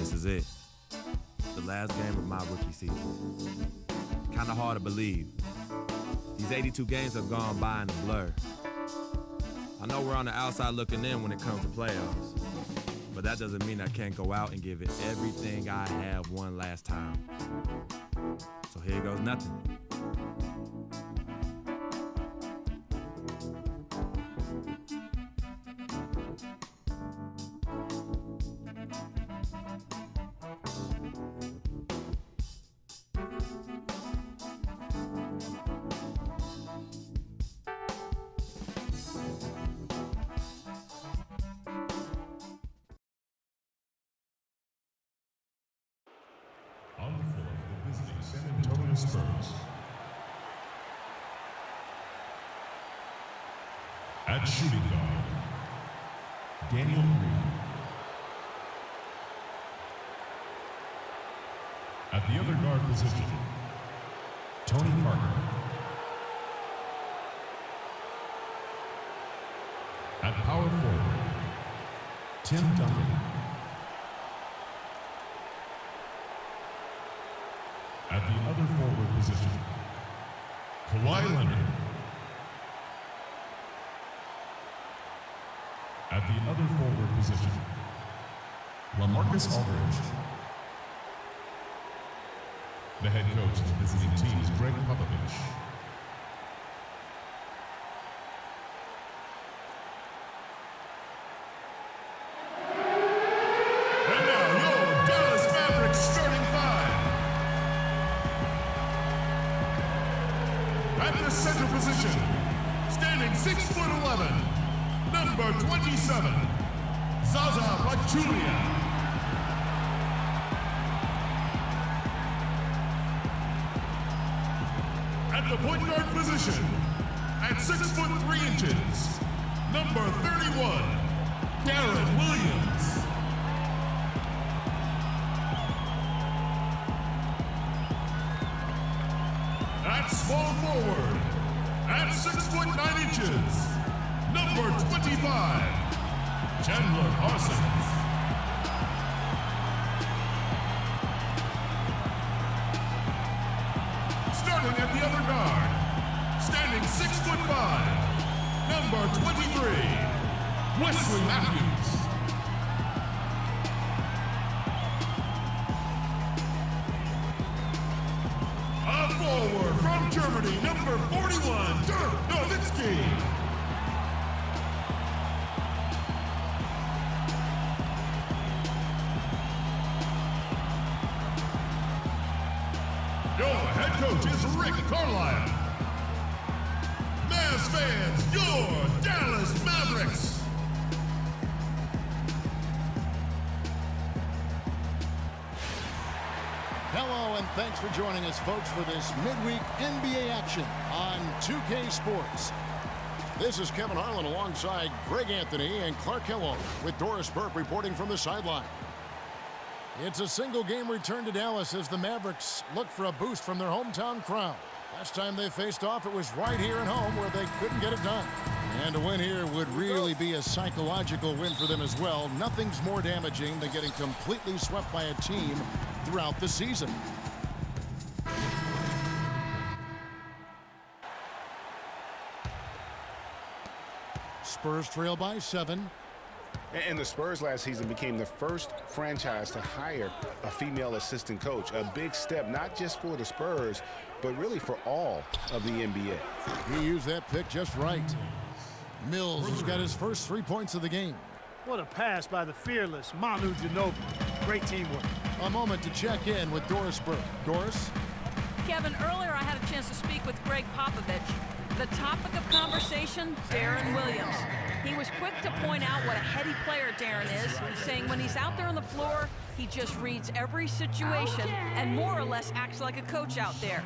this is it. The last game of my rookie season. Kinda hard to believe. These 82 games have gone by in a blur. I know we're on the outside looking in when it comes to playoffs, but that doesn't mean I can't go out and give it everything I have one last time. So here goes nothing. On the floor for the visiting San Antonio Spurs. At shooting guard, Daniel Green. At the other guard position, Tony Parker. At power forward, Tim Duncan. At the other forward position, Kawhi Leonard. At the other forward position, LaMarcus Aldridge. The head coach of the visiting team is Greg Popovich. And now your Dallas Mavericks starting five. At the center position, standing 6'11", number 27, Zaza Pachulia. At the point guard position, at 6'3", number 31, Darren Williams. At small forward, at 6'9", number 25, Chandler Parsons. Starting at the other guard, standing 6'5", number 23, Wesley Matthews. Forward from Germany, number 41, Dirk Nowitzki. Your head coach is Rick Carlisle. Mavs fans, your Dallas Mavericks. Hello and thanks for joining us, folks, for this midweek NBA action on 2K Sports. This is Kevin Harlan alongside Greg Anthony and Clark Kellogg with Doris Burke reporting from the sideline. It's a single-game return to Dallas as the Mavericks look for a boost from their hometown crowd. Last time they faced off, it was right here at home where they couldn't get it done. And a win here would really be a psychological win for them as well. Nothing's more damaging than getting completely swept by a team throughout the season. Spurs trail by 7. And the Spurs last season became the first franchise to hire a female assistant coach. A big step, not just for the Spurs, but really for all of the NBA. He used that pick just right. Mills has got his first 3 points of the game. What a pass by the fearless Manu Ginobili. Great teamwork. A moment to check in with Doris Burke. Doris? Kevin, earlier I had a chance to speak with Greg Popovich. The topic of conversation, Darren Williams. He was quick to point out what a heady player Darren is, saying when he's out there on the floor, he just reads every situation and more or less acts like a coach out there.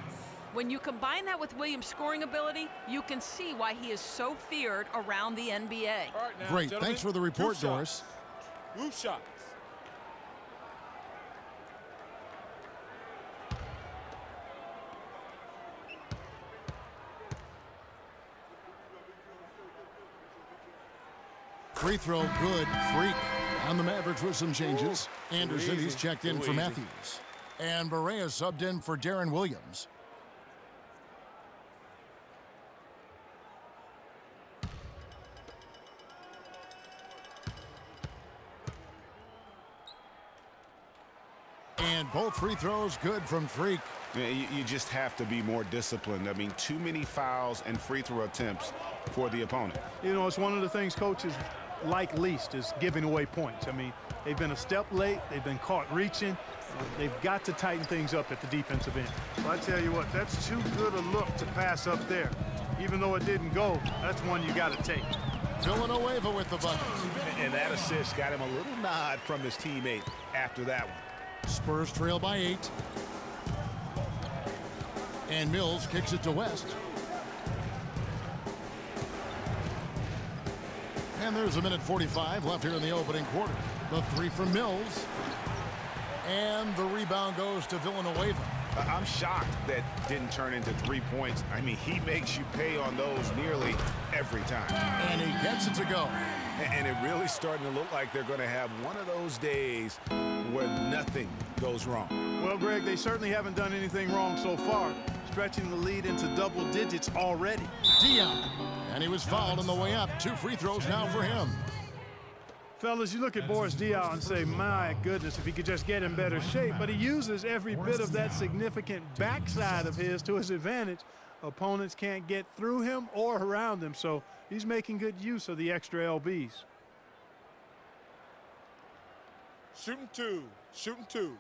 When you combine that with Williams' scoring ability, you can see why he is so feared around the NBA. Right now, great, thanks for the report, Doris. Roof shots. Free throw, good. Freak. On the Mavericks with some changes. Anderson, he's checked in for Matthews. And Barea subbed in for Darren Williams. And both free throws good from Freak. Yeah, you just have to be more disciplined. I mean, too many fouls and free throw attempts for the opponent. You know, it's one of the things coaches like least is giving away points. I mean, they've been a step late. They've been caught reaching. They've got to tighten things up at the defensive end. Well, I tell you what, that's too good a look to pass up there. Even though it didn't go, that's one you got to take. Villanueva with the bucket. And that assist got him a little nod from his teammate after that one. Spurs trail by 8. And Mills kicks it to West. And there's 1:45 left here in the opening quarter. The three from Mills. And the rebound goes to Villanueva. I'm shocked that didn't turn into 3 points. I mean, he makes you pay on those nearly every time. And he gets it to go. And it really starting to look like they're going to have one of those days where nothing goes wrong. Well, Greg, they certainly haven't done anything wrong so far, stretching the lead into double digits already. Dion. And he was fouled on the way up. 2 free throws now for him. Fellas, you look at Boris Diaw and say, my goodness, if he could just get in better shape. But he uses every bit of that significant backside of his to his advantage. Opponents can't get through him or around him, so he's making good use of the extra LBs. Shooting two. Shooting two.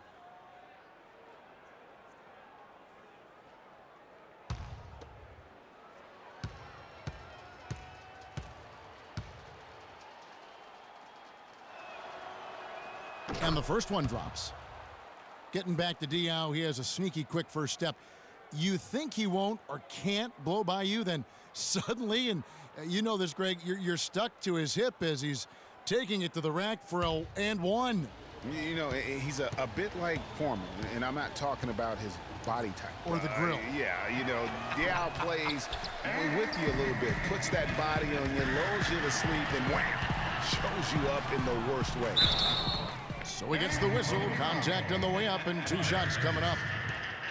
And the first one drops. Getting back to Diaw, he has a sneaky quick first step. You think he won't or can't blow by you, then suddenly, and you know this, Greg, you're stuck to his hip as he's taking it to the rack for a and one. You know, he's a bit like Foreman, and I'm not talking about his body type. Or the grill. Yeah, you know, Diaw plays with you a little bit, puts that body on you, lulls you to sleep, and wham, shows you up in the worst way. So he gets the whistle, contact on the way up, and 2 shots coming up.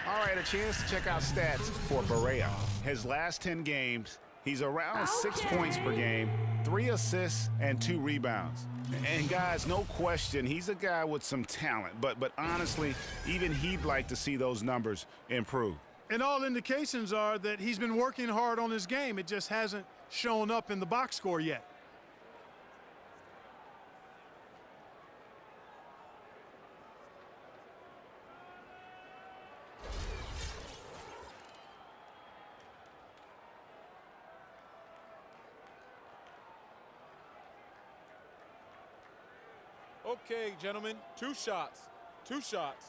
All right, a chance to check out stats for Barea. His last 10 games, he's around 6 points per game, 3 assists, and 2 rebounds. And guys, no question, he's a guy with some talent, but honestly, even he'd like to see those numbers improve. And all indications are that he's been working hard on his game. It just hasn't shown up in the box score yet. Okay, gentlemen, 2 shots. 2 shots.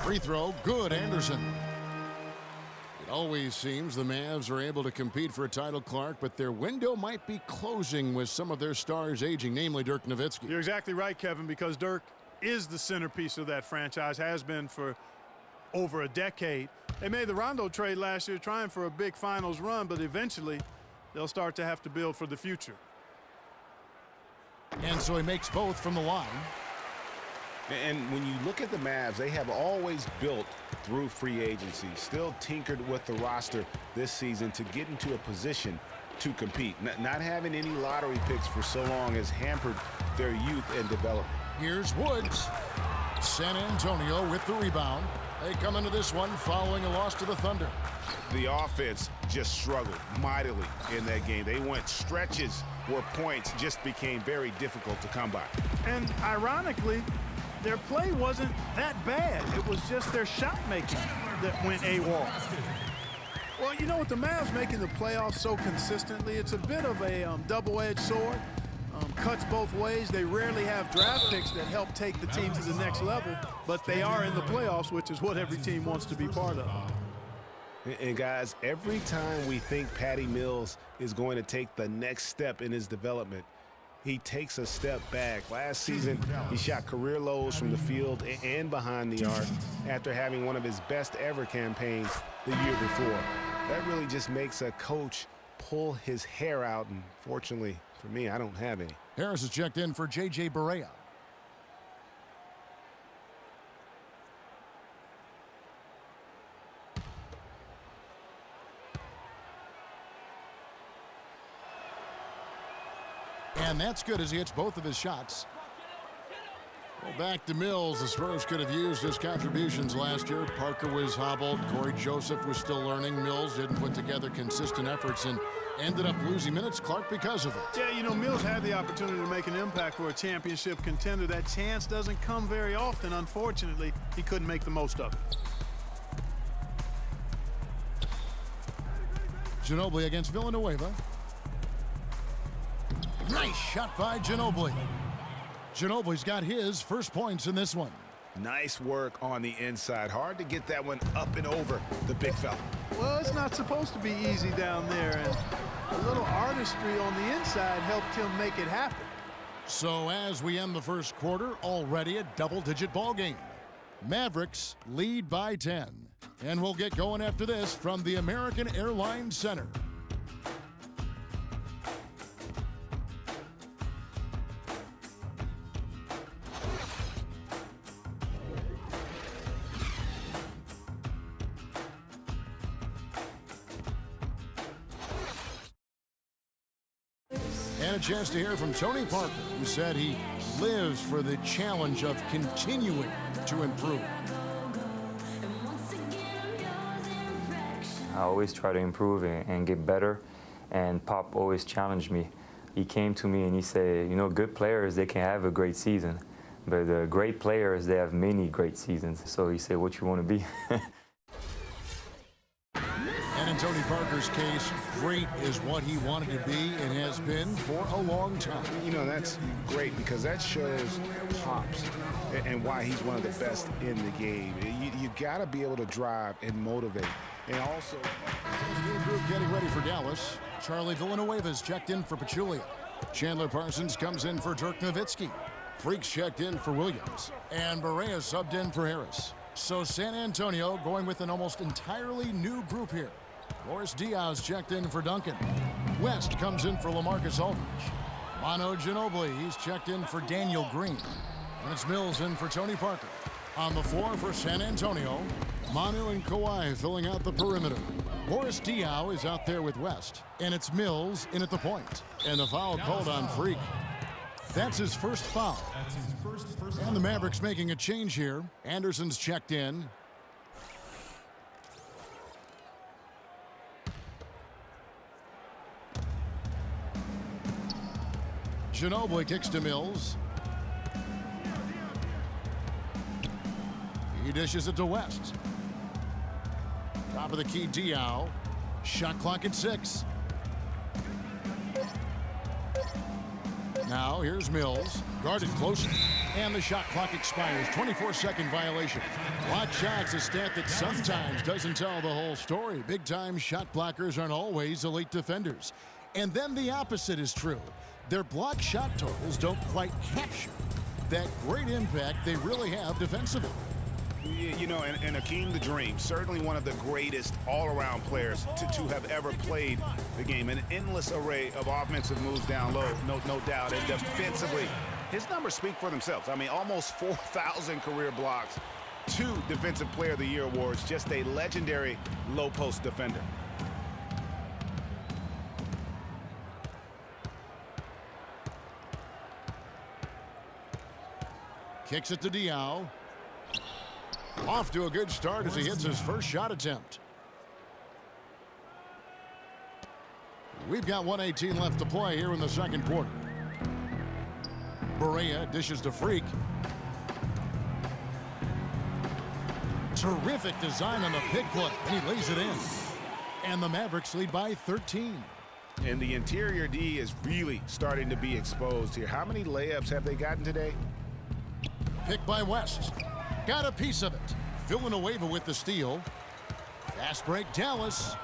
Free throw, good, Anderson. It always seems the Mavs are able to compete for a title, Clark, but their window might be closing with some of their stars aging, namely Dirk Nowitzki. You're exactly right, Kevin, because Dirk is the centerpiece of that franchise, has been for over a decade. They made the Rondo trade last year trying for a big finals run, but eventually they'll start to have to build for the future. And so he makes both from the line. And when you look at the Mavs, they have always built through free agency, still tinkered with the roster this season to get into a position to compete. Not having any lottery picks for so long has hampered their youth and development. Here's Woods. San Antonio with the rebound. They come into this one following a loss to the Thunder. The offense just struggled mightily in that game. They went stretches where points just became very difficult to come by. And ironically, their play wasn't that bad. It was just their shot making that went AWOL. Well, you know, with the Mavs making the playoffs so consistently, it's a bit of a double-edged sword. Cuts both ways. They rarely have draft picks that help take the team to the next level, but they are in the playoffs, which is what every team wants to be part of. And guys, every time we think Patty Mills is going to take the next step in his development, he takes a step back. Last season, he shot career lows from the field and behind the arc after having one of his best ever campaigns the year before. That really just makes a coach pull his hair out, and fortunately for me, I don't have any. Harris is checked in for J.J. Barea. And that's good as he hits both of his shots. Well, back to Mills. The Spurs could have used his contributions last year. Parker was hobbled. Corey Joseph was still learning. Mills didn't put together consistent efforts and ended up losing minutes, Clark, because of it. Yeah, you know, Mills had the opportunity to make an impact for a championship contender. That chance doesn't come very often. Unfortunately, he couldn't make the most of it. Ginobili against Villanueva. Nice shot by Ginobili. Ginobili's got his first points in this one. Nice work on the inside. Hard to get that one up and over the big fella. Well, it's not supposed to be easy down there, and a little artistry on the inside helped him make it happen. So as we end the first quarter, already a double-digit ball game. Mavericks lead by 10. And we'll get going after this from the American Airlines Center. And a chance to hear from Tony Parker, who said he lives for the challenge of continuing to improve. I always try to improve and get better, and Pop always challenged me. He came to me and he said, you know, good players, they can have a great season, but the great players, they have many great seasons. So he said, what you want to be? And in Tony Parker's case, great is what he wanted to be and has been for a long time. You know, that's great because that shows Pops and why he's one of the best in the game. You got to be able to drive and motivate. And also, new group getting ready for Dallas. Charlie Villanueva's checked in for Pachulia. Chandler Parsons comes in for Dirk Nowitzki. Freaks checked in for Williams. And Barea subbed in for Harris. So San Antonio going with an almost entirely new group here. Boris Diaz checked in for Duncan. West comes in for LaMarcus Aldridge. Manu Ginobili, he's checked in for Daniel Green. And it's Mills in for Tony Parker. On the floor for San Antonio, Manu and Kawhi filling out the perimeter. Boris Diaw is out there with West. And it's Mills in at the point. And the foul called on Freak. That's his first foul. And the Mavericks making a change here. Anderson's checked in. Ginobili kicks to Mills. He dishes it to West. Top of the key, Diaw. Shot clock at 6. Now here's Mills. Guarded close. And the shot clock expires. 24-second violation. Block shot's a stat that sometimes doesn't tell the whole story. Big-time shot blockers aren't always elite defenders. And then the opposite is true. Their block shot totals don't quite capture that great impact they really have defensively. You know, and Akeem the Dream, certainly one of the greatest all-around players to have ever played the game. An endless array of offensive moves down low, no doubt. And defensively, his numbers speak for themselves. I mean, almost 4,000 career blocks, 2 Defensive Player of the Year awards, just a legendary low-post defender. Kicks it to Diaw. Off to a good start as he hits his first shot attempt. We've got 1:18 left to play here in the second quarter. Barea dishes to Freak. Terrific design on the pick play, and he lays it in. And the Mavericks lead by 13. And the interior D is really starting to be exposed here. How many layups have they gotten today? Pick by West. Got a piece of it. Villanueva with the steal. Fast break, Dallas.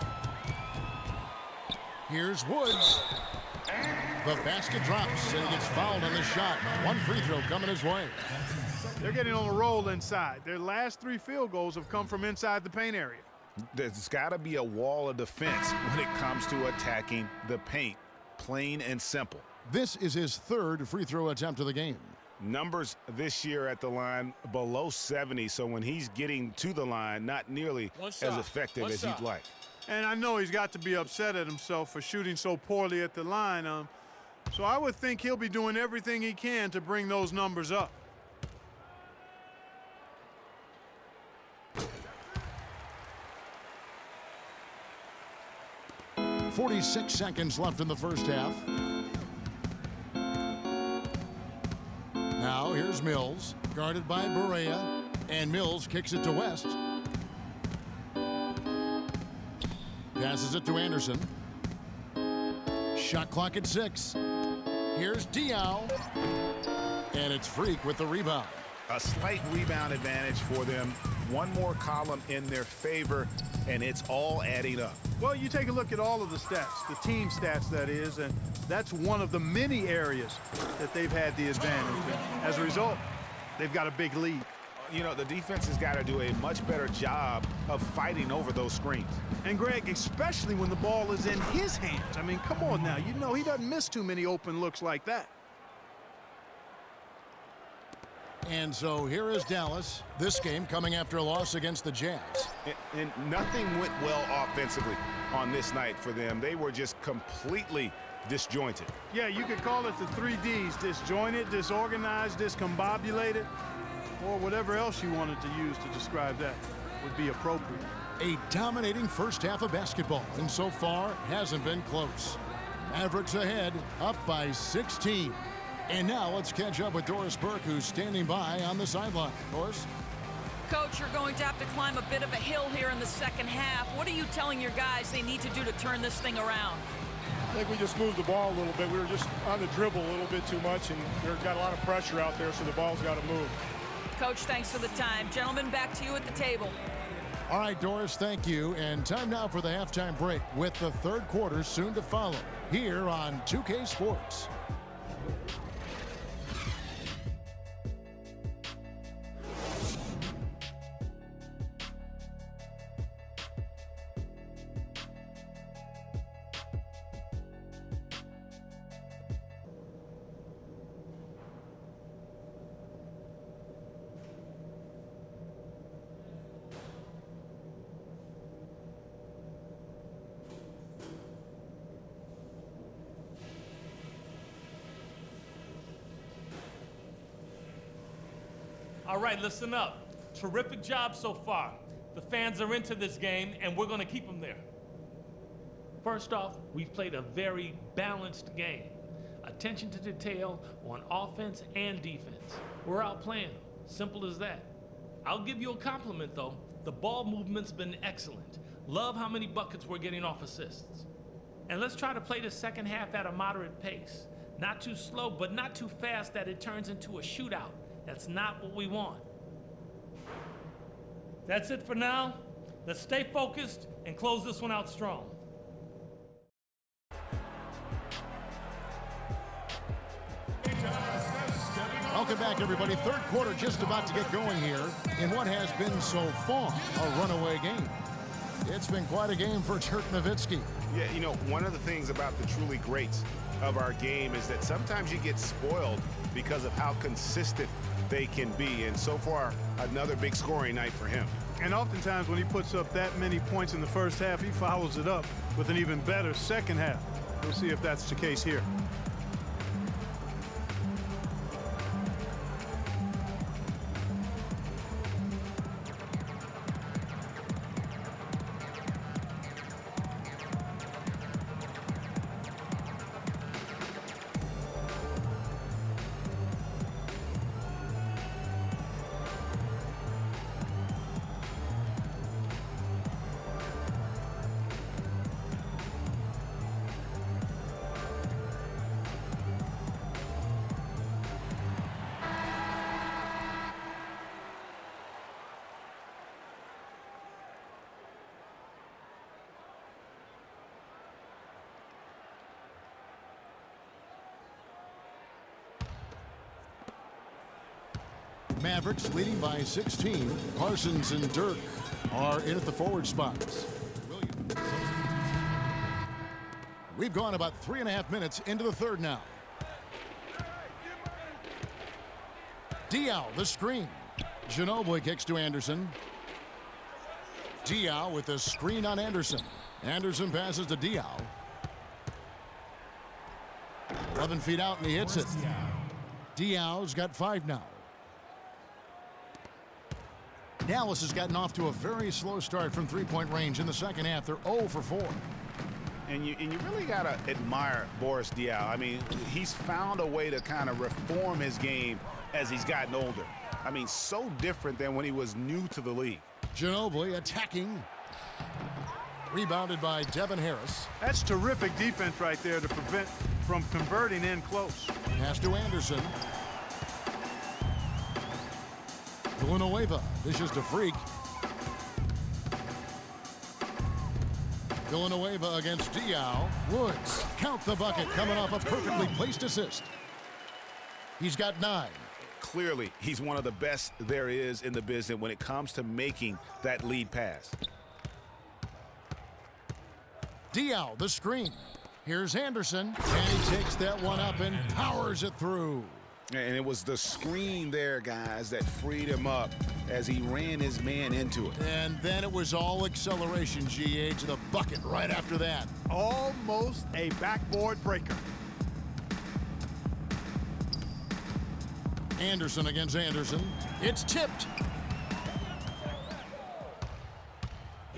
Here's Woods. The basket drops, and he gets fouled on the shot. One free throw coming his way. They're getting on a roll inside. Their last 3 field goals have come from inside the paint area. There's got to be a wall of defense when it comes to attacking the paint. Plain and simple. This is his 3rd free throw attempt of the game. Numbers this year at the line below 70, so when he's getting to the line, not nearly as effective as he'd like. And I know he's got to be upset at himself for shooting so poorly at the line. So I would think he'll be doing everything he can to bring those numbers up. .46 seconds left in the first half. Now here's Mills, guarded by Barea, and Mills kicks it to West. Passes it to Anderson. Shot clock at 6. Here's Diaw, and it's Freak with the rebound. A slight rebound advantage for them. One more column in their favor, and it's all adding up. Well, you take a look at all of the stats, the team stats that is, and that's one of the many areas that they've had the advantage. And as a result, they've got a big lead. You know, the defense has got to do a much better job of fighting over those screens. And Greg, especially when the ball is in his hands. I mean, come on now. You know he doesn't miss too many open looks like that. And so here is Dallas. This game coming after a loss against the Jazz. And nothing went well offensively on this night for them. They were just completely disjointed. Yeah, you could call it the 3 Ds, disjointed, disorganized, discombobulated, or whatever else you wanted to use to describe that would be appropriate. A dominating first half of basketball, and so far hasn't been close. Mavericks ahead, up by 16. And now let's catch up with Doris Burke, who's standing by on the sideline. Doris? Coach, you're going to have to climb a bit of a hill here in the second half. What are you telling your guys they need to do to turn this thing around? I think we just moved the ball a little bit. We were just on the dribble a little bit too much, and we've got a lot of pressure out there, so the ball's got to move. Coach, thanks for the time. Gentlemen, back to you at the table. All right, Doris, thank you. And time now for the halftime break with the third quarter soon to follow here on 2K Sports. All right, listen up. Terrific job so far. The fans are into this game, and we're going to keep them there. First off, we've played a very balanced game. Attention to detail on offense and defense. We're outplaying them. Simple as that. I'll give you a compliment, though. The ball movement's been excellent. Love how many buckets we're getting off assists. And let's try to play the second half at a moderate pace. Not too slow, but not too fast that it turns into a shootout. That's not what we want. That's it for now. Let's stay focused and close this one out strong. Welcome back, everybody. Third quarter just about to get going here in what has been so far a runaway game. It's been quite a game for Dirk Nowitzki. Yeah, you know, one of the things about the truly greats of our game is that sometimes you get spoiled because of how consistent they can be. And so far, another big scoring night for him. And oftentimes when he puts up that many points in the first half, he follows it up with an even better second half. We'll see if that's the case here. Mavericks leading by 16. Parsons and Dirk are in at the forward spots. We've gone about 3.5 minutes into the third now. Diaw, the screen. Ginobili kicks to Anderson. Diaw with the screen on Anderson. Anderson passes to Diaw. 11 feet out and he hits it. Diaw's got 5 now. Dallas has gotten off to a very slow start from three-point range in the second half. They're 0 for 4. And you really got to admire Boris Diaw. I mean, he's found a way to kind of reform his game as he's gotten older. I mean, so different than when he was new to the league. Ginobili attacking. Rebounded by Devin Harris. That's terrific defense right there to prevent from converting in close. Pass to Anderson. Villanueva dishes to Freak. Villanueva against Diaw. Woods, count the bucket, coming off a perfectly placed assist. He's got 9. Clearly, he's one of the best there is in the business when it comes to making that lead pass. Diaw, the screen. Here's Anderson, and he takes that one up and powers it through. And it was the screen there, guys, that freed him up as he ran his man into it. And then it was all acceleration, GA, to the bucket right after that. Almost a backboard breaker. Anderson against Anderson. It's tipped.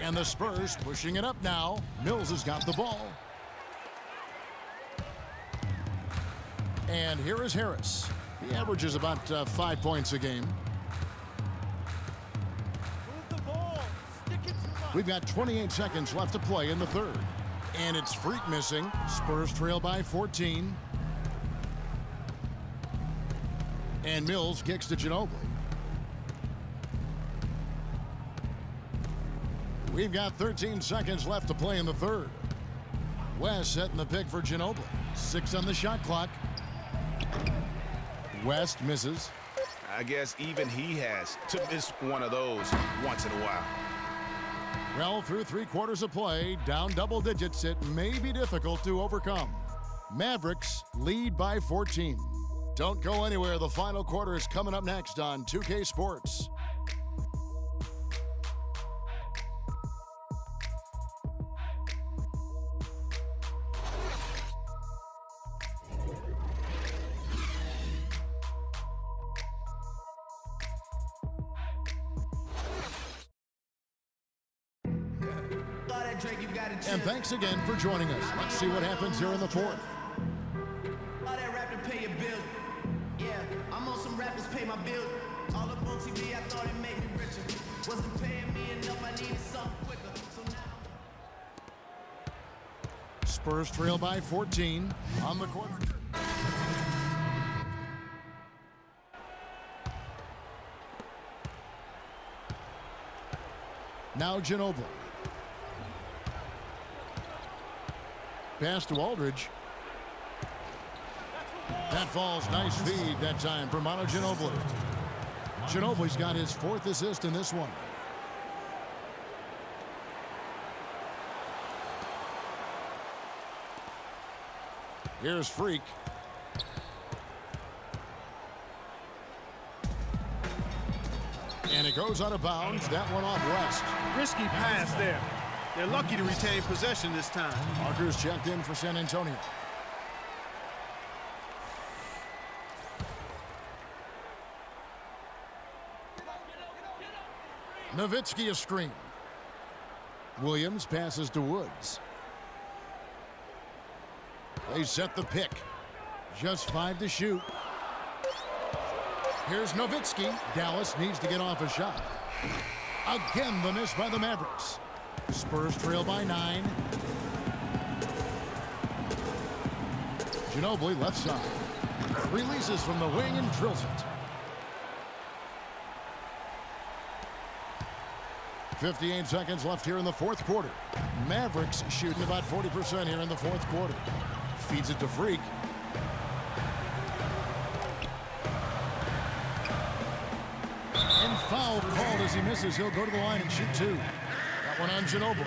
And the Spurs pushing it up now. Mills has got the ball. And here is Harris. He averages about 5 points a game. We've got 28 seconds left to play in the third. And it's Freak missing. Spurs trail by 14. And Mills kicks to Ginobili. We've got 13 seconds left to play in the third. West setting the pick for Ginobili. 6 on the shot clock. West misses. I guess even he has to miss one of those once in a while. Well, through 3 quarters of play, down double digits, it may be difficult to overcome. Mavericks lead by 14. Don't go anywhere. The final quarter is coming up next on 2K Sports. And thanks again for joining us. Let's see what happens here in the fourth. All that rap to pay your bill. Yeah, I'm on some rappers pay my bill. All up on TV, I thought it made me richer. Wasn't paying me enough, I needed something quicker. So now Spurs trail by 14 on the court. Now Ginobili. Pass to Aldridge. That falls. Nice feed that time from Manu Ginobili. Ginobili's got his 4th assist in this one. Here's Freak. And it goes out of bounds. That one off West. Risky pass there. They're lucky to retain possession this time. Markers checked in for San Antonio. Nowitzki a screen. Williams passes to Woods. They set the pick. Just 5 to shoot. Here's Nowitzki. Dallas needs to get off a shot. Again, the miss by the Mavericks. Spurs trail by 9. Ginobili left side. Releases from the wing and drills it. 58 seconds left here in the fourth quarter. Mavericks shooting about 40% here in the fourth quarter. Feeds it to Freak. foul called as he misses. He'll go to the line and shoot two. That one on Ginobili.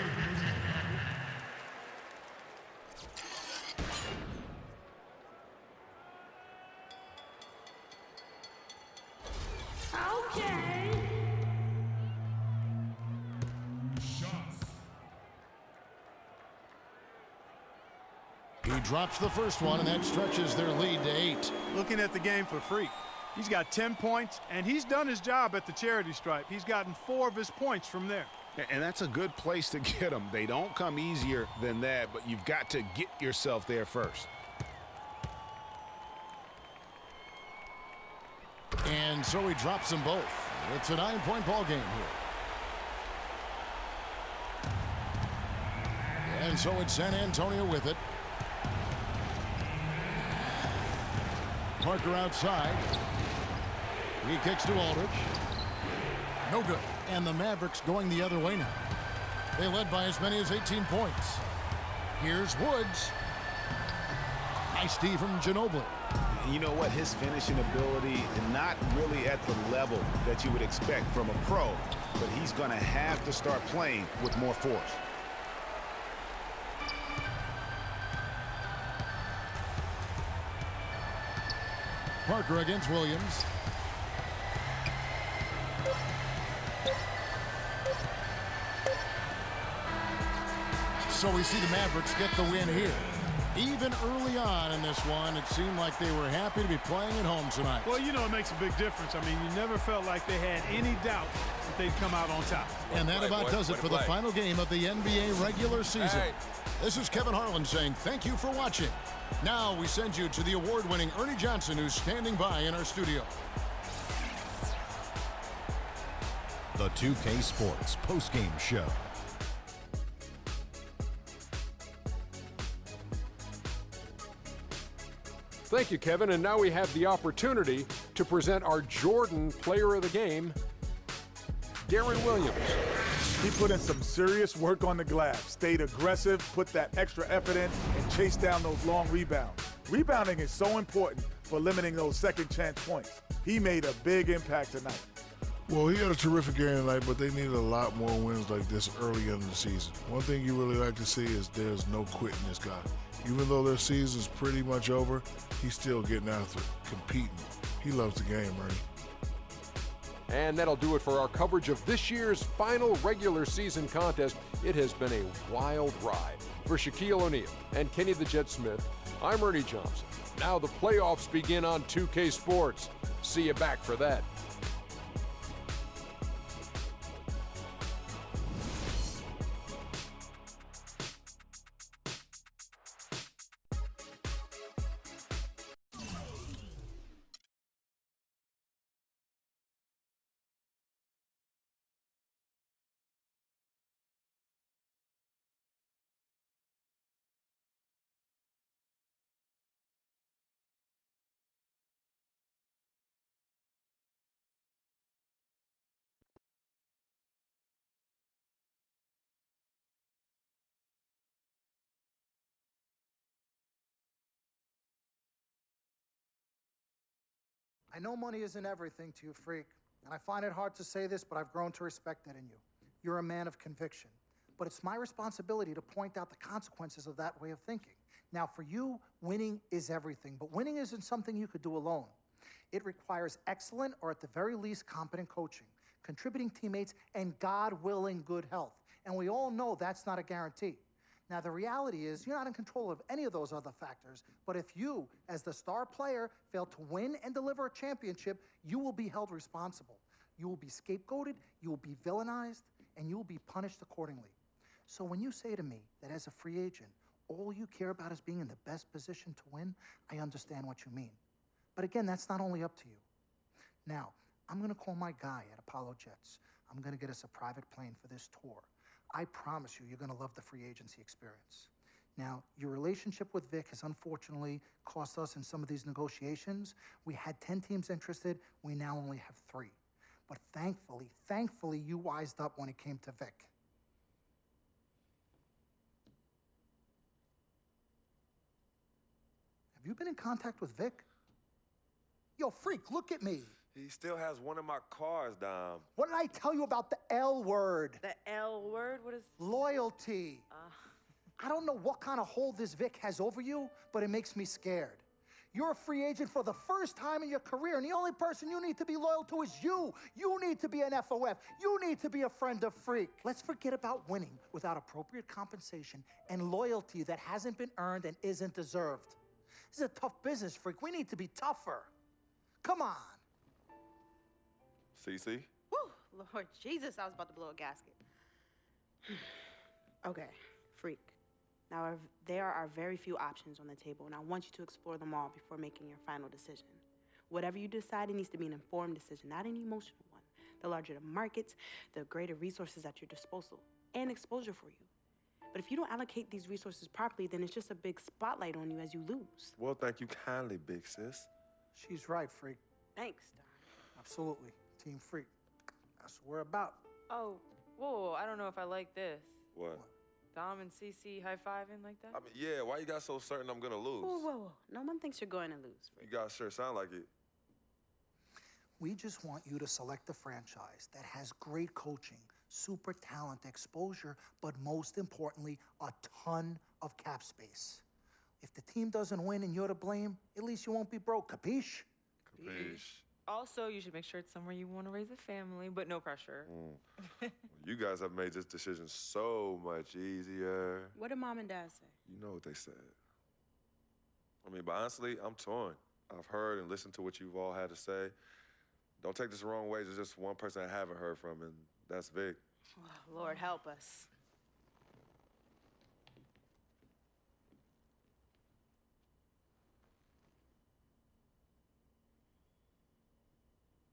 He drops the first one, and that stretches their lead to 8. Looking at the game for Freak, he's got 10 points, and he's done his job at the charity stripe. He's gotten 4 of his points from there. And that's a good place to get them. They don't come easier than that, but you've got to get yourself there first. And so he drops them both. It's a 9-point ball game here. And so it's San Antonio with it. Parker outside. He kicks to Aldridge. No good. And the Mavericks going the other way now. They led by as many as 18 points. Here's Woods. Nice D from Ginobili. You know what? His finishing ability is not really at the level that you would expect from a pro, but he's going to have to start playing with more force. Parker against Williams. So we see the Mavericks get the win here. Even early on in this one, it seemed like they were happy to be playing at home tonight. Well, you know, it makes a big difference. I mean, you never felt like they had any doubt that they'd come out on top. And that about does it for the final game of the NBA regular season. This is Kevin Harlan saying thank you for watching. Now we send you to the award-winning Ernie Johnson, who's standing by in our studio. The 2K Sports postgame show. Thank you, Kevin. And now we have the opportunity to present our Jordan Player of the Game, Deron Williams. He put in some serious work on the glass, stayed aggressive, put that extra effort in, and chased down those long rebounds. Rebounding is so important for limiting those second chance points. He made a big impact tonight. Well, he had a terrific game tonight, but they needed a lot more wins like this early in the season. One thing you really like to see is there's no quitting this guy. Even though their season's pretty much over, he's still getting after it, competing. He loves the game, Ernie. And that'll do it for our coverage of this year's final regular season contest. It has been a wild ride. For Shaquille O'Neal and Kenny the Jet Smith, I'm Ernie Johnson. Now the playoffs begin on 2K Sports. See you back for that. I know money isn't everything to you, Freak, and I find it hard to say this, but I've grown to respect that in you. You're a man of conviction. But it's my responsibility to point out the consequences of that way of thinking. Now, for you, winning is everything, but winning isn't something you could do alone. It requires excellent, or at the very least, competent coaching, contributing teammates, and God willing, good health. And we all know that's not a guarantee. Now, the reality is you're not in control of any of those other factors, but if you, as the star player, fail to win and deliver a championship, you will be held responsible. You will be scapegoated, you will be villainized, and you will be punished accordingly. So when you say to me that as a free agent, all you care about is being in the best position to win, I understand what you mean. But again, that's not only up to you. Now, I'm gonna call my guy at Apollo Jets. I'm gonna get us a private plane for this tour. I promise you, you're going to love the free agency experience. Now, your relationship with Vic has unfortunately cost us in some of these negotiations. We had 10 teams interested. We now only have 3. But thankfully, you wised up when it came to Vic. Have you been in contact with Vic? Yo, Freak, look at me. He still has one of my cars, Dom. What did I tell you about the L word? The L word? What is... Loyalty. I don't know what kind of hold this Vic has over you, but it makes me scared. You're a free agent for the first time in your career, and the only person you need to be loyal to is you. You need to be an FOF. You need to be a friend of Freak. Let's forget about winning without appropriate compensation and loyalty that hasn't been earned and isn't deserved. This is a tough business, Freak. We need to be tougher. Come on. CC? Whew, Lord Jesus, I was about to blow a gasket. Okay, Freak. Now, there are very few options on the table, and I want you to explore them all before making your final decision. Whatever you decide, it needs to be an informed decision, not an emotional one. The larger the markets, the greater resources at your disposal and exposure for you. But if you don't allocate these resources properly, then it's just a big spotlight on you as you lose. Well, thank you kindly, big sis. She's right, Freak. Thanks, Don. Absolutely. Team Freak. That's what we're about. Oh, whoa, I don't know if I like this. What? Dom and CC high-fiving like that? I mean, yeah, why you got so certain I'm gonna lose? Whoa, whoa, whoa. No one thinks you're going to lose, Freak. You guys sure sound like it. We just want you to select a franchise that has great coaching, super talent, exposure, but most importantly, a ton of cap space. If the team doesn't win and you're to blame, at least you won't be broke, capiche? Capiche. Also, you should make sure it's somewhere you want to raise a family, but no pressure. You guys have made this decision so much easier. What did Mom and Dad say? You know what they said. I mean, but honestly, I'm torn. I've heard and listened to what you've all had to say. Don't take this the wrong way. There's just one person I haven't heard from, and that's Vic. Oh, Lord, help us.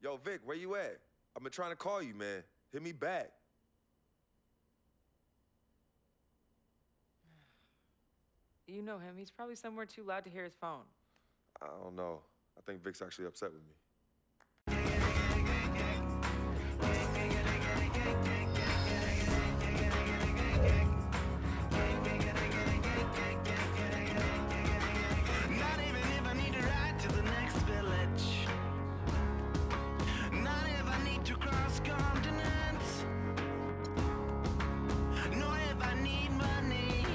Yo, Vic, where you at? I've been trying to call you, man. Hit me back. You know him. He's probably somewhere too loud to hear his phone. I don't know. I think Vic's actually upset with me. Not even if I need to ride to the next village. Not if I need to cross continents. Nor if I need money.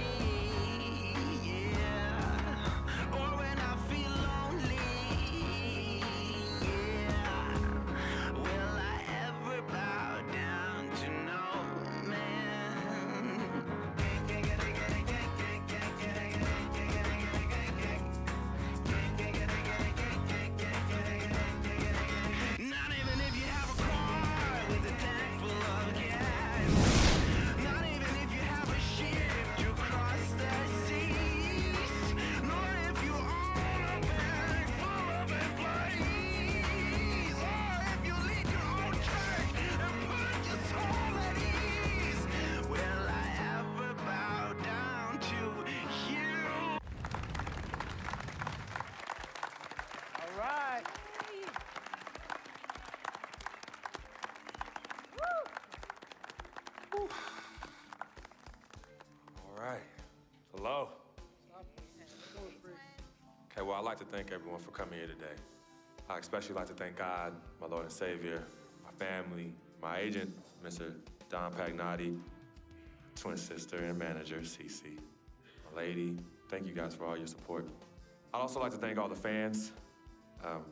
Yeah. Or when I feel lonely. Yeah. Will I ever bow down to no man? Not even if you have a car with a tank full of gas. Not even if you have a ship to cross the seas. Nor if you own a bank full of employees. Or if you lead your own church and put your soul at ease. Will I ever bow down to you? All right. All right. Hello. Okay, well, I'd like to thank everyone for coming here today. I especially like to thank God, my Lord and Savior, my family, my agent, Mr. Don Pagnotti, twin sister and manager, CC, my lady. Thank you guys for all your support. I'd also like to thank all the fans, and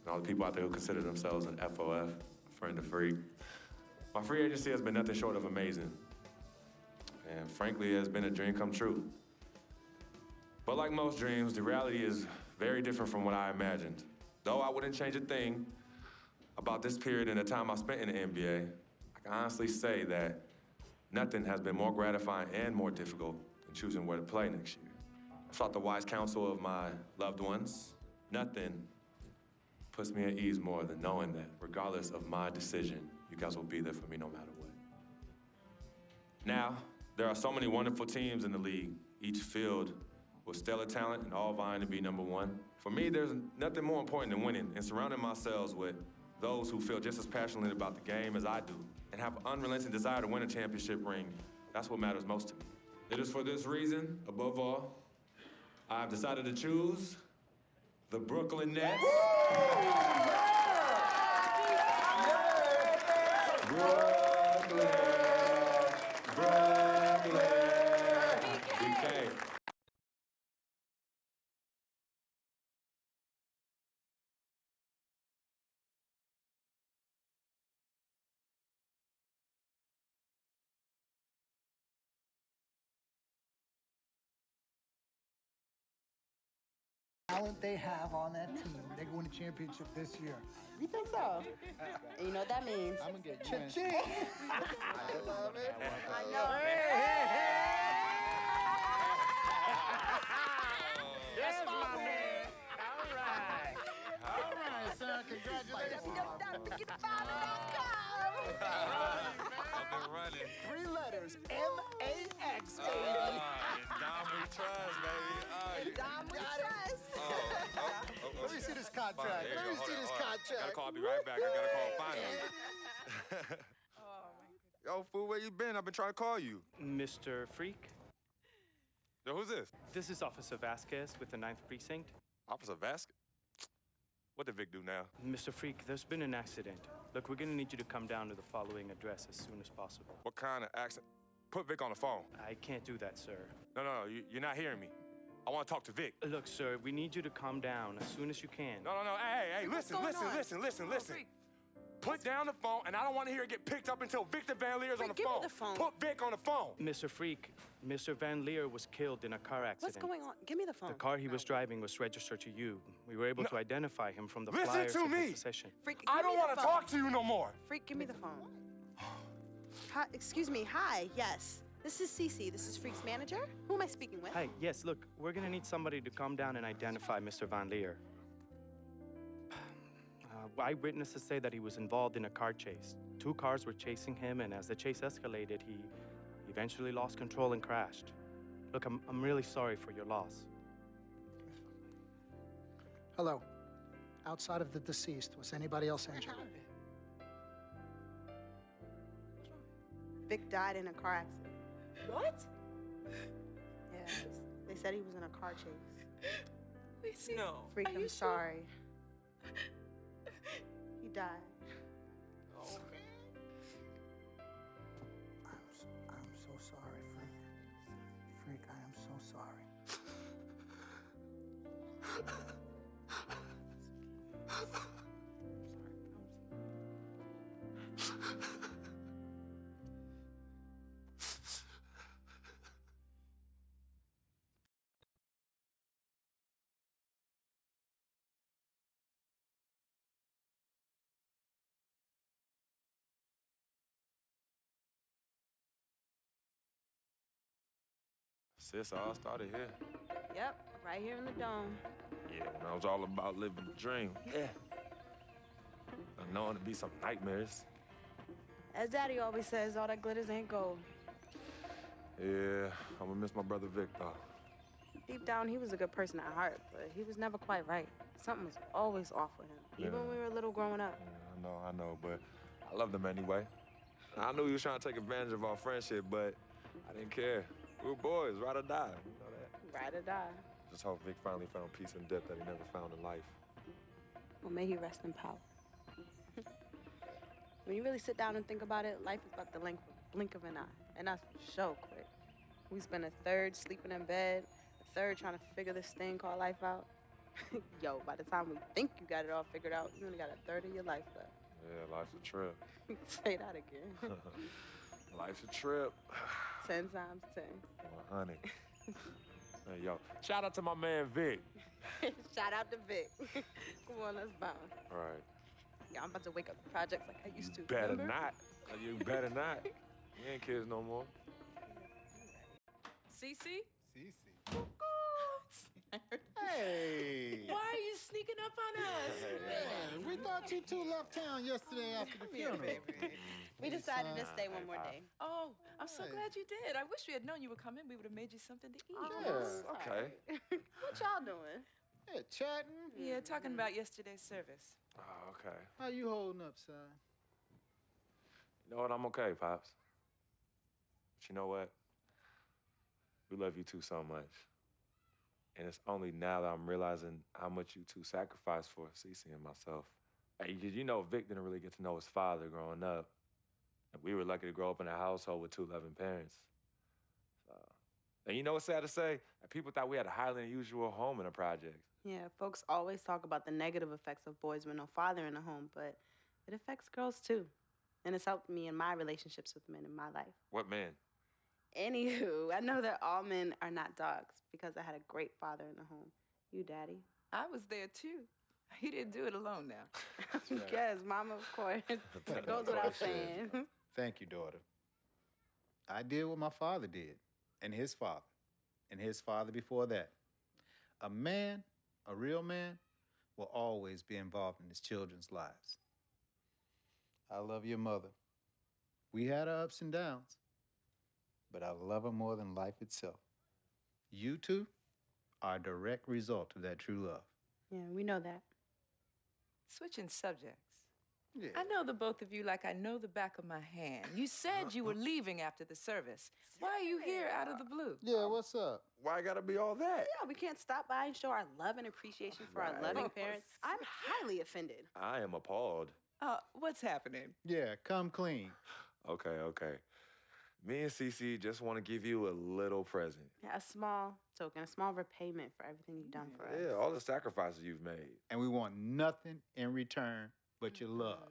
all the people out there who consider themselves an FOF, a friend of Freak. My free agency has been nothing short of amazing. And frankly, it has been a dream come true. But like most dreams, the reality is very different from what I imagined. Though I wouldn't change a thing about this period and the time I spent in the NBA, I can honestly say that nothing has been more gratifying and more difficult than choosing where to play next year. I sought the wise counsel of my loved ones. Nothing puts me at ease more than knowing that regardless of my decision, you guys will be there for me no matter what. Now, there are so many wonderful teams in the league, each filled with stellar talent and all vying to be number one. For me, there's nothing more important than winning and surrounding myself with those who feel just as passionately about the game as I do and have an unrelenting desire to win a championship ring. That's what matters most to me. It is for this reason, above all, I've decided to choose the Brooklyn Nets. Talent they have on that team, they can win a championship this year. You think so? And you know what that means? I'm gonna get cha-ching. I love it. I know. Yes, my man. All right, son. Congratulations. I've been running. 3 letters. M-A-X, baby. Dom we trust, baby. Dom we trust. Let me see this contract. Let me see this contract. Gotta call. I'll be right back. I gotta call finally. Yo, fool, where you been? I've been trying to call you. Mr. Freak? Yo, who's this? This is Officer Vasquez with the 9th Precinct. Officer Vasquez? What did Vic do now? Mr. Freak, there's been an accident. Look, we're gonna need you to come down to the following address as soon as possible. What kind of accident? Put Vic on the phone. I can't do that, sir. No, you're not hearing me. I want to talk to Vic. Look, sir, we need you to calm down as soon as you can. No. Hey, listen. Put down the phone, and I don't want to hear it get picked up until Victor Van Leer's on the give phone. me the phone. Put Vic on the phone. Mr. Freak, Mr. Van Leer was killed in a car accident. What's going on? Give me the phone. The car he was driving was registered to you. We were able to identify him from the Listen flyers to in me. his possession. Freak, I give don't me the want to phone. talk to you no more. Freak, give me the phone. Hi, excuse me. Hi. Yes. This is Cece. This is Freak's manager. Who am I speaking with? Hi, yes, look, we're gonna need somebody to come down and identify Mr. Van Leer. Eyewitnesses say that he was involved in a car chase. 2 cars were chasing him, and as the chase escalated, he eventually lost control and crashed. Look, I'm really sorry for your loss. Hello. Outside of the deceased, was anybody else injured? Vic died in a car accident. What? Yeah, they said he was in a car chase. No. Freak, Are I'm you sorry. He died. I'm so sorry, Freak. Freak, I am so sorry. Sis, all started here. Yep, right here in the dome. Yeah, when I was all about living the dream. Yeah. I know it'd be some nightmares. As Daddy always says, all that glitters ain't gold. Yeah, I'm gonna miss my brother Vic, though. Deep down, he was a good person at heart, but he was never quite right. Something was always off with him, even when we were little growing up. Yeah, I know, but I loved him anyway. I knew he was trying to take advantage of our friendship, but I didn't care. We were boys, ride or die, you know that? Ride or die. Just hope Vic finally found peace and depth that he never found in life. Well, may he rest in power. When you really sit down and think about it, life is about the blink of an eye, and that's so quick. We spend a third sleeping in bed, a third trying to figure this thing called life out. Yo, by the time we think you got it all figured out, you only got a third of your life left. Yeah, life's a trip. Say that again. Life's a trip. 10 times 10. Well, honey. Hey, yo, shout out to my man Vic. Shout out to Vic. Come on, let's bounce. All right. Yeah, I'm about to wake up the projects like I used to. Better remember? not. You better not. You ain't kids no more. Cece? Hey. Why are you sneaking up on us? Man, we thought you two left town yesterday after the funeral. We decided to stay one more day. Oh, I'm so glad you did. I wish we had known you would come in. We would have made you something to eat. Okay. What y'all doing? Yeah, chatting. Yeah, talking about yesterday's service. Oh, okay. How you holding up, son? You know what? I'm okay, Pops. But you know what? We love you two so much. And it's only now that I'm realizing how much you two sacrificed for Cece and myself. Hey, you know, Vic didn't really get to know his father growing up. And we were lucky to grow up in a household with 2 loving parents. And you know what's sad to say? People thought we had a highly unusual home in the projects. Yeah, folks always talk about the negative effects of boys with no father in the home, but it affects girls too. And it's helped me in my relationships with men in my life. What men? Anywho, I know that all men are not dogs because I had a great father in the home. You, Daddy? I was there too. He didn't do it alone now. Yes, Mama, of course. It goes without saying. Thank you, daughter. I did what my father did, and his father before that. A man, a real man, will always be involved in his children's lives. I love your mother. We had our ups and downs, but I love her more than life itself. You two are a direct result of that true love. Yeah, we know that. Switching subjects. Yeah. I know the both of you like I know the back of my hand. You said you were leaving after the service. Why are you here out of the blue? Yeah, what's up? Why gotta be all that? Yeah, we can't stop by and show our love and appreciation for our loving parents. I'm highly offended. I am appalled. What's happening? Yeah, come clean. Okay. Me and Cece just want to give you a little present. Yeah, a small token, a small repayment for everything you've done for us. Yeah, all the sacrifices you've made. And we want nothing in return but your love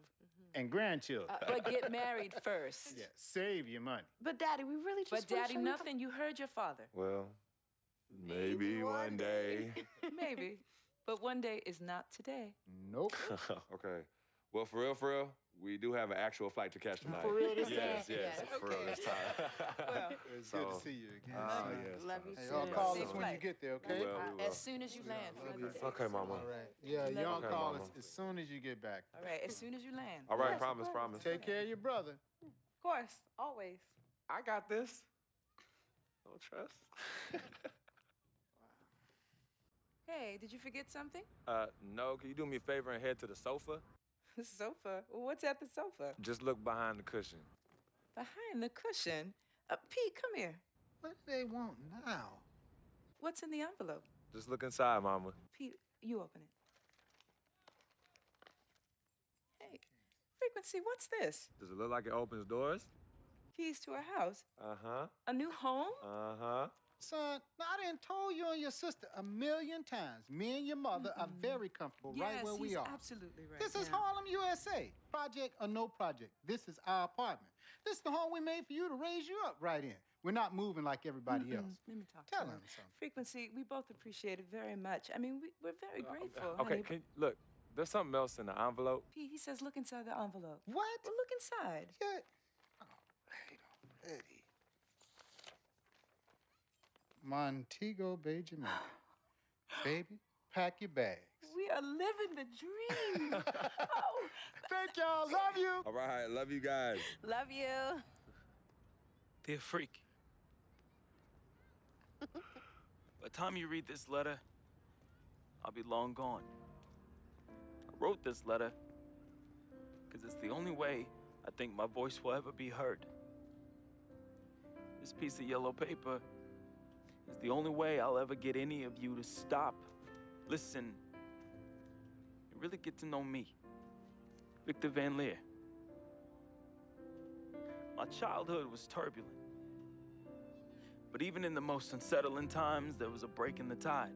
and grandchildren. But get married first. Yeah, save your money. But Daddy, we really just But Daddy, nothing. You heard your father. Well, maybe one day. Maybe. But one day is not today. Nope. Okay. Well, for real, we do have an actual flight to catch tonight. For real this Yes, time? yes, for real this time. Well, It's good to see you again. Yes. Love you Hey, too. y'all call Safe us when you flight. get there, okay? We will. As soon as you land. Okay, Mama. All right. Yeah, y'all Okay, call Mama. us as soon as you get back. All right, as soon as you land. All right, Yes, promise. Take care of your brother. Of course, always. I got this. No trust. Hey, did you forget something? No, can you do me a favor and head to the sofa? The sofa? What's at the sofa? Just look behind the cushion. Behind the cushion? Pete, come here. What do they want now? What's in the envelope? Just look inside, Mama. Pete, you open it. Hey, Frequency, what's this? Does it look like it opens doors? Keys to a house? Uh-huh. A new home? Uh-huh. Son, now I done told you and your sister a million times. Me and your mother are very comfortable right where we he's are. Absolutely right. This is yeah. Harlem, USA. Project or no project. This is our apartment. This is the home we made for you to raise you up right in. We're not moving like everybody else. Let me talk Tell to him him. something. Frequency, we both appreciate it very much. I mean, we're very grateful. Okay, honey. look, there's something else in the envelope. Pete, he says look inside the envelope. What? Well, look inside. Yeah. Oh, wait already. Montego Bay, Jamaica. Baby, pack your bags. We are living the dream. Oh, thank y'all. Love you. All right, love you guys. Love you. Dear Freak, by the time you read this letter, I'll be long gone. I wrote this letter because it's the only way I think my voice will ever be heard. This piece of yellow paper is the only way I'll ever get any of you to stop, listen, and really get to know me, Victor Van Leer. My childhood was turbulent, but even in the most unsettling times, there was a break in the tide.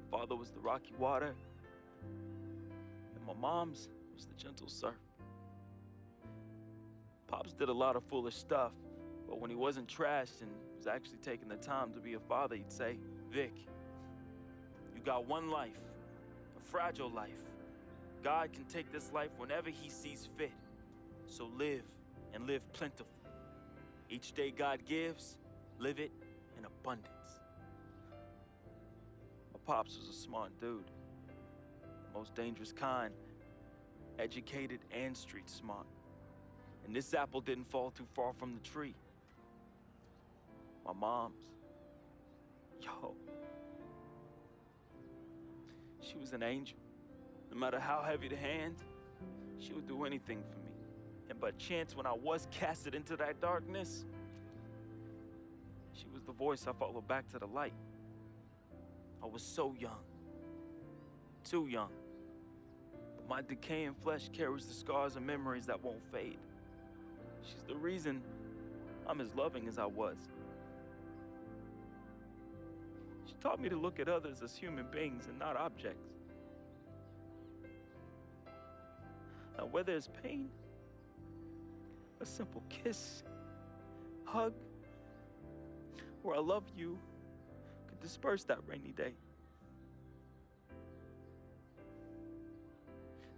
Father was the rocky water, and my mom's was the gentle surf. Pops did a lot of foolish stuff, but when he wasn't trashed and was actually taking the time to be a father, he'd say, Vic, you got one life, a fragile life. God can take this life whenever he sees fit. So live, and live plentiful. Each day God gives, live it in abundance. My pops was a smart dude, the most dangerous kind, educated and street smart. And this apple didn't fall too far from the tree. My mom's, she was an angel. No matter how heavy the hand, she would do anything for me. And by chance, when I was casted into that darkness, she was the voice I followed back to the light. I was so young, too young. But my decaying flesh carries the scars and memories that won't fade. She's the reason I'm as loving as I was. She taught me to look at others as human beings and not objects. Now, whether it's pain, a simple kiss, hug, or I love you could disperse that rainy day.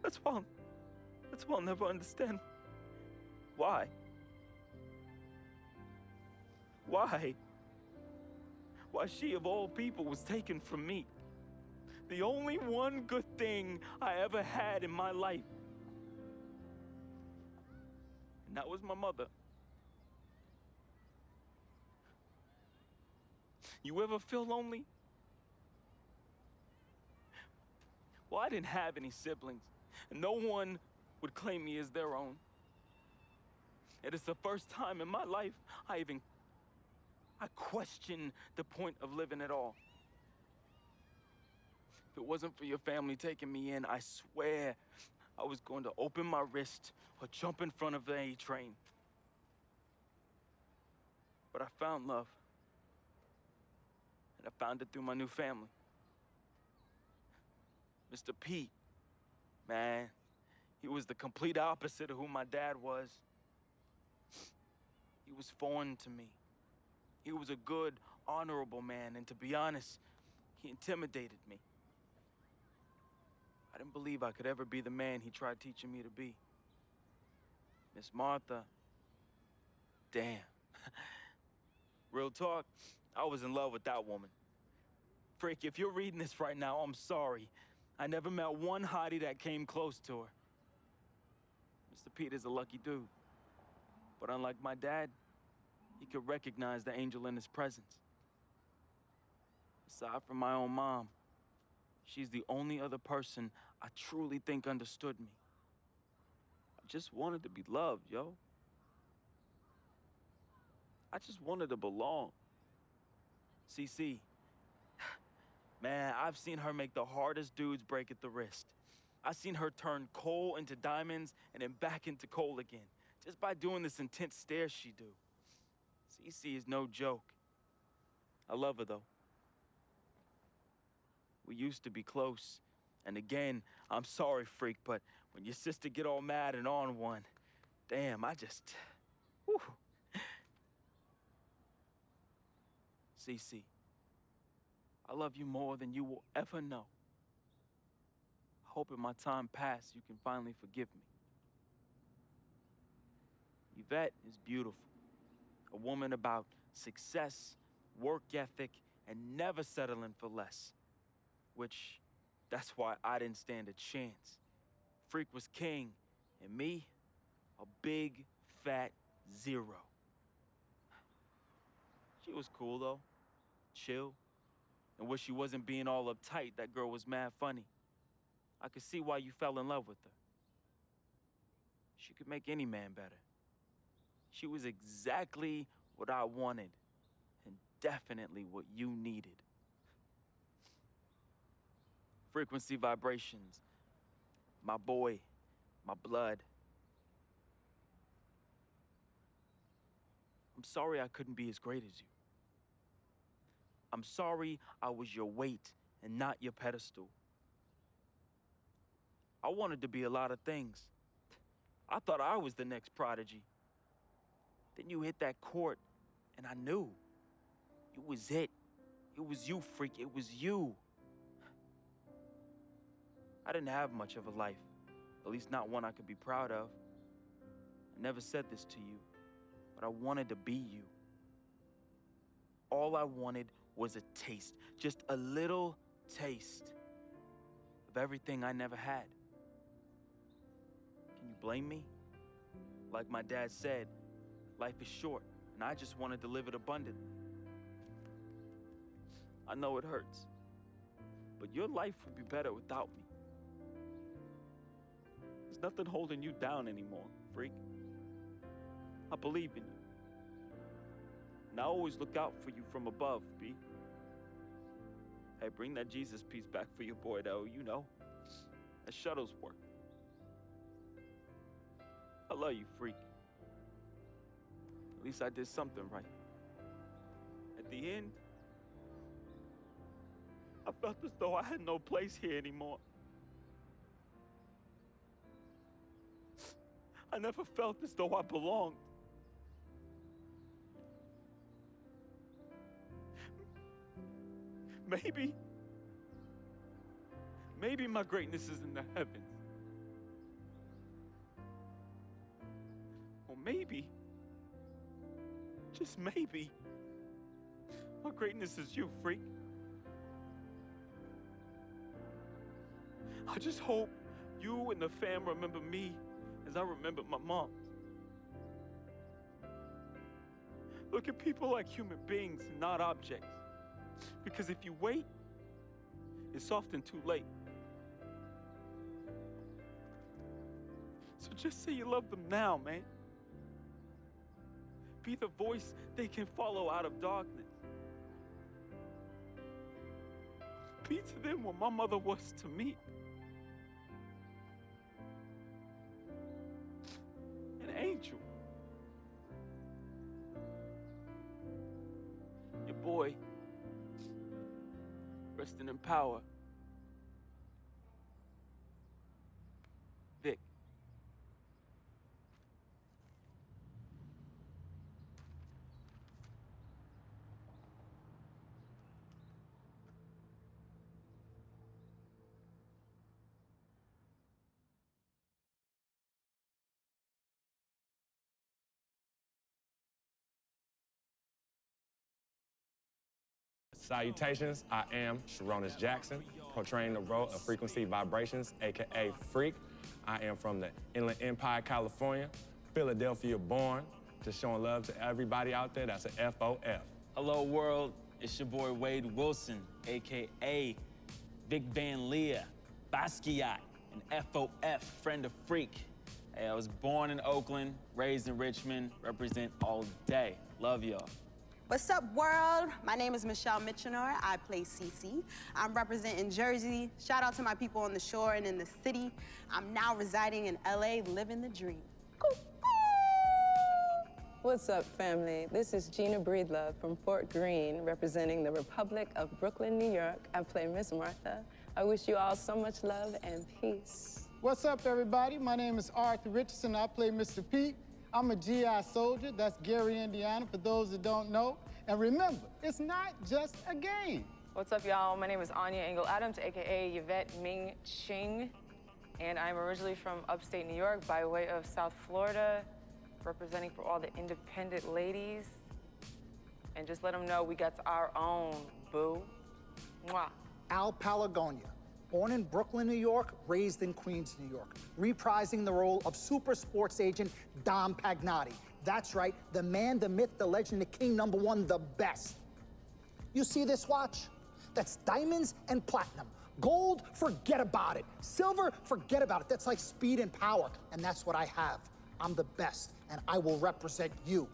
That's why I'll never understand why. Why she of all people was taken from me. The only one good thing I ever had in my life. And that was my mother. You ever feel lonely? Well, I didn't have any siblings, and no one would claim me as their own. It is the first time in my life I questioned the point of living at all. If it wasn't for your family taking me in, I swear I was going to open my wrist or jump in front of the A train. But I found love. And I found it through my new family. Mr. Pete, man, he was the complete opposite of who my dad was. He was foreign to me. He was a good, honorable man, and to be honest, he intimidated me. I didn't believe I could ever be the man he tried teaching me to be. Miss Martha, damn. Real talk, I was in love with that woman. Frick, if you're reading this right now, I'm sorry. I never met one hottie that came close to her. Mr. Pete is a lucky dude. But unlike my dad, he could recognize the angel in his presence. Aside from my own mom, she's the only other person I truly think understood me. I just wanted to be loved, yo. I just wanted to belong. CC, man, I've seen her make the hardest dudes break at the wrist. I've seen her turn coal into diamonds and then back into coal again, just by doing this intense stare she do. CC is no joke. I love her, though. We used to be close. And again, I'm sorry, freak, but when your sister get all mad and on one, damn, whew. CC, I love you more than you will ever know. I hope in my time past you can finally forgive me. Yvette is beautiful. A woman about success, work ethic, and never settling for less. Which, that's why I didn't stand a chance. Freak was king, and me, a big, fat zero. She was cool, though. Chill. And when she wasn't being all uptight, that girl was mad funny. I could see why you fell in love with her. She could make any man better. She was exactly what I wanted, and definitely what you needed. Frequency vibrations, my boy, my blood. I'm sorry I couldn't be as great as you. I'm sorry I was your weight and not your pedestal. I wanted to be a lot of things. I thought I was the next prodigy. Then you hit that court, and I knew. It was it. It was you, freak. It was you. I didn't have much of a life, at least not one I could be proud of. I never said this to you, but I wanted to be you. All I wanted was a taste, just a little taste of everything I never had. Can you blame me? Like my dad said, life is short, and I just wanted to live it abundantly. I know it hurts, but your life would be better without me. There's nothing holding you down anymore, freak. I believe in you. And I always look out for you from above, B. Hey, bring that Jesus piece back for your boy, though, you know. That Shuttlesworth. I love you, freak. At least I did something right. At the end, I felt as though I had no place here anymore. I never felt as though I belonged. Maybe my greatness is in the heavens. Or maybe, just maybe, my greatness is you, freak. I just hope you and the fam remember me as I remember my mom. Look at people like human beings and not objects. Because if you wait, it's often too late. So just say you love them now, man. Be the voice they can follow out of darkness. Be to them what my mother was to me. An angel. Your boy, resting in power. Vic. Salutations, I am Sharonis Jackson, portraying the role of Frequency Vibrations, AKA Freak. I am from the Inland Empire, California, Philadelphia born, just showing love to everybody out there. That's a FOF. Hello, world. It's your boy Wade Wilson, AKA Vic Van Leer, Basquiat, and FOF, Friend of Freak. Hey, I was born in Oakland, raised in Richmond, represent all day. Love y'all. What's up, world? My name is Michelle Mitchenor. I play Cece. I'm representing Jersey. Shout out to my people on the shore and in the city. I'm now residing in LA, living the dream. What's up, family? This is Gina Breedlove from Fort Greene, representing the Republic of Brooklyn, New York. I play Miss Martha. I wish you all so much love and peace. What's up, everybody? My name is Arthur Richardson. I play Mr. Pete. I'm a GI soldier. That's Gary, Indiana, for those that don't know. And remember, it's not just a game. What's up, y'all? My name is Anya Engel Adams, AKA Yvette Ming Ching. And I'm originally from upstate New York by way of South Florida, representing for all the independent ladies. And just let them know we got our own, boo. Mwah. Al Palagonia, born in Brooklyn, New York, raised in Queens, New York, reprising the role of super sports agent Dom Pagnotti. That's right, the man, the myth, the legend, the king, #1, the best. You see this watch? That's diamonds and platinum. Gold, forget about it. Silver, forget about it. That's like speed and power, and that's what I have. I'm the best, and I will represent you.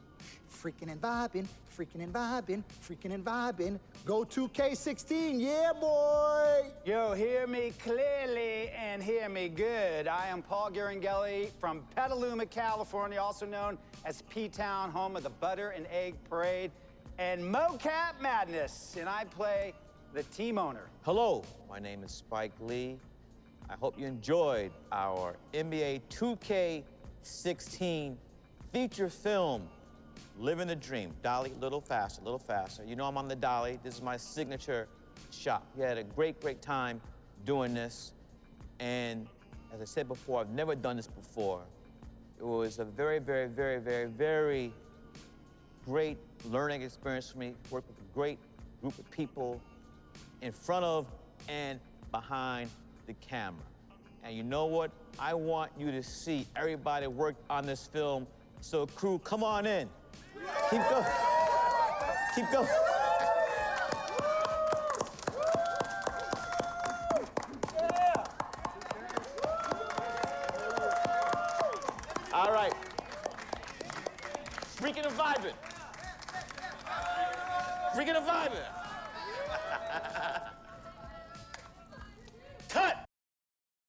Freaking and vibing, freaking and vibing, freaking and vibing. Go 2K16, yeah, boy! Yo, hear me clearly and hear me good. I am Paul Garanghelli from Petaluma, California, also known as P-Town, home of the Butter and Egg Parade and Mocap Madness, and I play the team owner. Hello, my name is Spike Lee. I hope you enjoyed our NBA 2K16 feature film, Living the Dream. Dolly, a little faster, a little faster. You know I'm on the dolly. This is my signature shot. We had a great, great time doing this. And as I said before, I've never done this before. It was a very, very, very, very, very great learning experience for me. Worked with a great group of people in front of and behind the camera. And you know what? I want you to see everybody worked on this film. So crew, come on in. Keep going. Keep going. All right. Freaking and vibing. Freaking and vibing.